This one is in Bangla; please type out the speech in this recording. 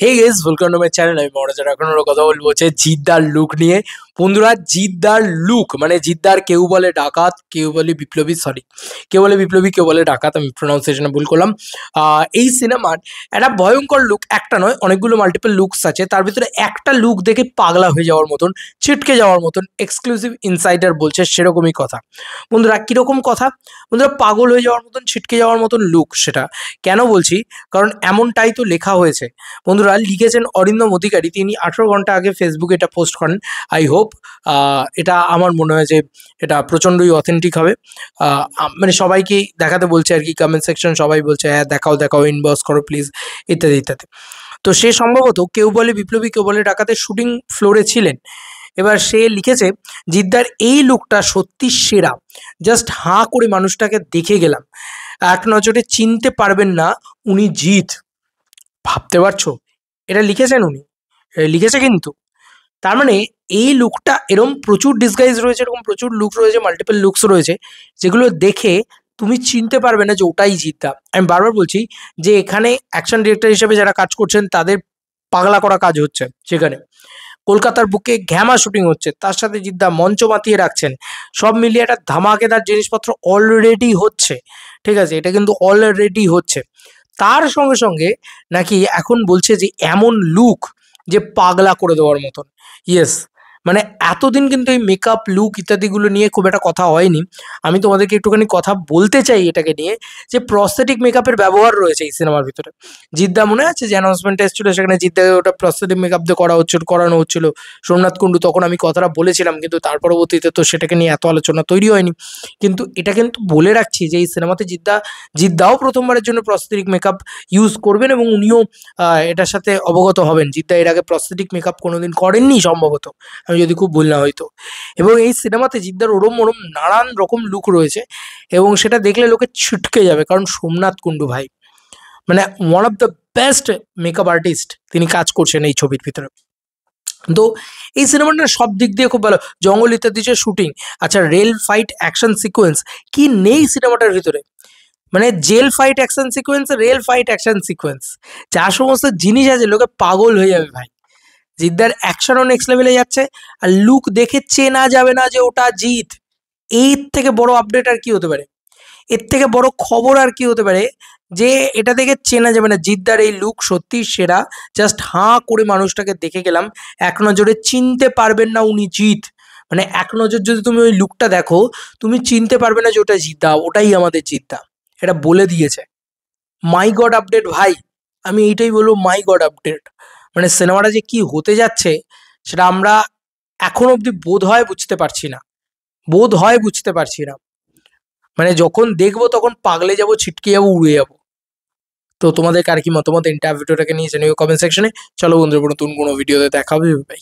Hey guys, welcome to my channel. আমি মহারাজ। এখন আমরা কথা বলবো হচ্ছে জিদ্দার লুক নিয়ে। বন্ধুরা, জিদ্দার লুক মানে জিদ্দার কেউ বলে ডাকাত, কেউ বলে বিপ্লবী, সরি কেউ বলে বিপ্লবী, কেউ বলে ডাকাত, আমি প্রোনাউন্সিয়েশনে ভুল করলাম। এই সিনেমার একটা ভয়ঙ্কর লুক, একটা নয় অনেকগুলো মাল্টিপল লুকস আছে। তার ভিতরে একটা লুক দেখে পাগলা হয়ে যাওয়ার মতন, ছিটকে যাওয়ার মতন, এক্সক্লুসিভ ইনসাইডার বলছে সেরকমই কথা। বন্ধুরা, কীরকম কথা? বন্ধুরা, পাগল হয়ে যাওয়ার মতন, ছিটকে যাওয়ার মতন লুক। সেটা কেন বলছি? কারণ এমনটাই তো লেখা হয়েছে। বন্ধুরা, লিখেছেন অরিন্দম অধিকারী, তিনি 18 ঘন্টা আগে ফেসবুকে এটা পোস্ট করেন। আই হোপ এটা আমার মনে হয় যে এটা প্রচণ্ডই অথেন্টিক হবে। মানে সবাইকেই দেখাতে বলছে আর কি, কমেন্ট সেকশন সবাই বলছে হ্যাঁ দেখাও দেখাও, ইনবক্স করো প্লিজ, ইত্যাদি ইত্যাদি। তো সে সম্ভবত কেউ বলে বিপ্লবী, কেউ বলে ডাকাতে শুটিং ফ্লোরে ছিলেন। এবার সে লিখেছে, জিদ্দার এই লুকটা সত্যি সেরা। জাস্ট হাঁ করে মানুষটাকে দেখে গেলাম, এক নজরে চিনতে পারবেন না উনি জিৎ। ভাবতে পারছো? এটা লিখেছেন উনি, লিখেছে কিন্তু। তার মানে এই লুকটা এরকম প্রচুর ডিসগাইজ রয়েছে, এরকম প্রচুর লুক রয়েছে, মাল্টিপল লুকস রয়েছে, যেগুলো দেখে তুমি চিনতে পারবে না যে ওটাই জিদ্দা। আমি বারবার বলছি যে এখানে অ্যাকশন ডিরেক্টর হিসেবে যারা কাজ করছেন তাদের পাগলা করা কাজ হচ্ছে। সেখানে কলকাতার বুকে ঘ্যামা শুটিং হচ্ছে, তার সাথে জিদ্দা মঞ্চ মাতিয়ে রাখছেন। সব মিলিয়ে একটা ধামাকেদার জিনিসপত্র অলরেডি হচ্ছে। ঠিক আছে, এটা কিন্তু অলরেডি হচ্ছে। তার সঙ্গে সঙ্গে নাকি এখন বলছে যে এমন লুক যে পাগলা করে দেওয়ার মতন। ইয়েস, মানে এতদিন কিন্তু এই মেকআপ লুক ইত্যাদিগুলো নিয়ে খুব একটা কথা হয়নি। আমি তোমাদেরকে একটুখানি কথা বলতে চাই এটাকে নিয়ে, যে প্রস্থেটিক মেকআপের ব্যবহার রয়েছে এই সিনেমার ভিতরে। জিদ্দা মনে আছে যে অ্যানাউন্সমেন্ট এসেছিল, সেখানে জিদ্দাকে ওটা প্রস্থেটিক মেকআপ দিয়ে করানো হচ্ছিল সোমনাথ কুণ্ডু, তখন আমি কথাটা বলেছিলাম, কিন্তু তার পরবর্তীতে তো সেটাকে নিয়ে এত আলোচনা তৈরি হয়নি। কিন্তু এটা কিন্তু বলে রাখছি যে এই সিনেমাতে জিদ্দাও প্রথমবারের জন্য প্রস্থেটিক মেকআপ ইউজ করবেন, এবং উনিও এটার সাথে অবগত হবেন। জিদ্দা এর আগে প্রস্থেটিক মেকআপ কোনোদিন করেননি সম্ভবত, আমি যদি খুব ভুল না হয়তো। এবং এই সিনেমাতে জিদ্দার ওরম ওরম নানান রকম লুক রয়েছে, এবং সেটা দেখলে লোকে ছিটকে যাবে। কারণ সোমনাথ কুণ্ডু ভাই মানে one of the best makeup artist, তিনি কাজ করছেন এই ছবির ভিতরে। তো এই সিনেমাটা সব দিক দিয়ে খুব ভালো, জঙ্গল ইত্যাদি যে শুটিং, আচ্ছা রেল ফাইট অ্যাকশন সিকোয়েন্স কি নেই সিনেমাটার ভিতরে? মানে jail fight action sequence, rail fight action sequence, যা সমস্ত জিনিস আছে লোকে পাগল হয়ে যাবে ভাই। জিদ্দার অ্যাকশনও নেক্সট লেভেলে যাচ্ছে, আর লুক দেখে চেনা যাবে না যে ওটা জিৎ। এর থেকে বড় আপডেট আর কি হতে পারে? এর থেকে বড় খবর আর কি হতে পারে যে এটা দেখে চেনা যাবে না? জিদ্দার এই লুক সত্যি সেরা। জাস্ট হাঁ করে মানুষটাকে দেখে গেলাম, এক নজরে চিনতে পারবেন না উনি জিৎ। মানে এক নজর যদি তুমি ওই লুকটা দেখো, তুমি চিনতে পারবে না যে ওটা জিদ্দা, ওটাই আমাদের জিদ্দা। এটা বলে দিয়েছে। মাই গড আপডেট ভাই, আমি এইটাই বলবো, মাই গড আপডেট। মানে সিনেমাটা যে কি হতে যাচ্ছে সেটা আমরা এখন অবধি বোধ হয় বুঝতে পারছি না, বোধ হয় বুঝতে পারছি না। মানে যখন দেখবো তখন পাগলে যাবো, ছিটকে যাবো, উড়ে যাবো। তো তোমাদের কার কি মতামত ইন্টারভিউটাকে নিয়ে জানিও কমেন্ট সেকশনে। চলো বন্ধুরা, নতুন কোনো ভিডিওতে দেখা হবে ভাই।